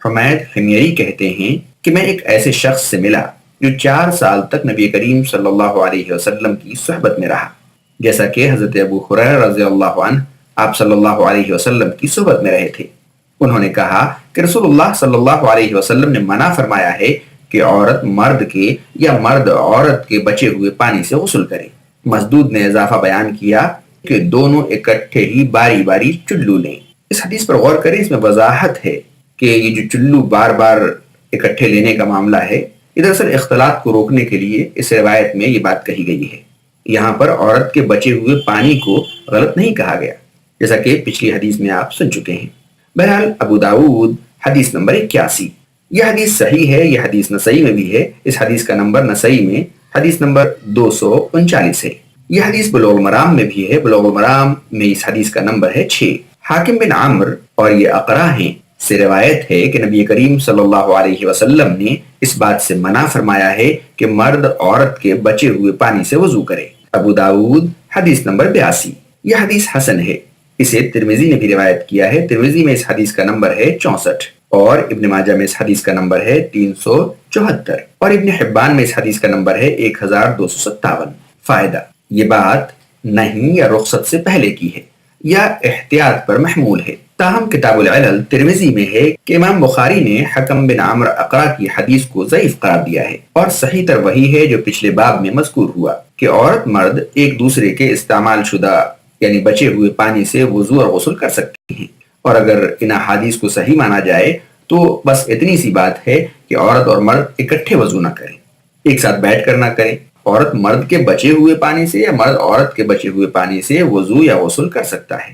حمید حمیری کہتے ہیں کہ میں ایک ایسے شخص سے ملا جو 4 سال تک نبی کریم صلی اللہ علیہ وسلم کی صحبت میں رہا، جیسا کہ حضرت ابو ہریرہ رضی اللہ عنہ آپ صلی اللہ علیہ وسلم کی صحبت میں رہے تھے۔ انہوں نے کہا کہ رسول اللہ صلی اللہ علیہ وسلم نے منع فرمایا ہے کہ عورت مرد کے یا مرد عورت کے بچے ہوئے پانی سے غسل کرے۔ مسدود نے اضافہ بیان کیا کہ دونوں اکٹھے ہی باری باری چلو لیں۔ اس حدیث پر غور کریں، اس میں وضاحت ہے کہ یہ جو چلو بار بار اکٹھے لینے کا معاملہ ہے، یہ دراصل اختلاط کو روکنے کے لیے اس روایت میں یہ بات کہی گئی ہے۔ یہاں پر عورت کے بچے ہوئے پانی کو غلط نہیں کہا گیا، جیسا کہ پچھلی حدیث میں آپ سن چکے ہیں۔ بہرحال ابو داؤد حدیث نمبر 81، یہ حدیث صحیح ہے، یہ حدیث نسائی میں بھی ہے۔ اس حدیث کا نمبر نسائی میں حدیث نمبر 239 ہے۔ یہ حدیث بلوغ المرام میں بھی ہے، بلوغ المرام میں اس حدیث کا نمبر ہے 6۔ حاکم بن عمرو اور یہ اقرا ہیں سے روایت ہے کہ نبی کریم صلی اللہ علیہ وسلم نے اس بات سے منع فرمایا ہے کہ مرد عورت کے بچے ہوئے پانی سے وضو کرے۔ ابو داؤد حدیث نمبر 82، یہ حدیث حسن ہے، اسے ترمذی نے بھی روایت کیا ہے۔ ترمذی میں اس حدیث کا نمبر ہے 64 اور ابن ماجہ میں اس حدیث کا نمبر ہے 374 اور ابن حبان میں اس حدیث کا نمبر ہے 1257۔ فائدہ، یہ بات نہیں یا رخصت سے پہلے کی ہے یا احتیاط پر محمول ہے۔ تاہم کتاب العلل ترمذی میں ہے کہ امام بخاری نے حکم بن عمرو اقرا کی حدیث کو ضعیف قرار دیا ہے، اور صحیح تر وہی ہے جو پچھلے باب میں مذکور ہوا کہ عورت مرد ایک دوسرے کے استعمال شدہ یعنی بچے ہوئے پانی سے وضو اور غسل کر سکتے ہیں۔ اور اگر ان احادیث کو صحیح مانا جائے تو بس اتنی سی بات ہے کہ عورت اور مرد اکٹھے وضو نہ کریں، ایک ساتھ بیٹھ کر نہ کریں۔ عورت مرد کے بچے ہوئے پانی سے یا مرد عورت کے بچے ہوئے پانی سے وضو یا غسل کر سکتا ہے۔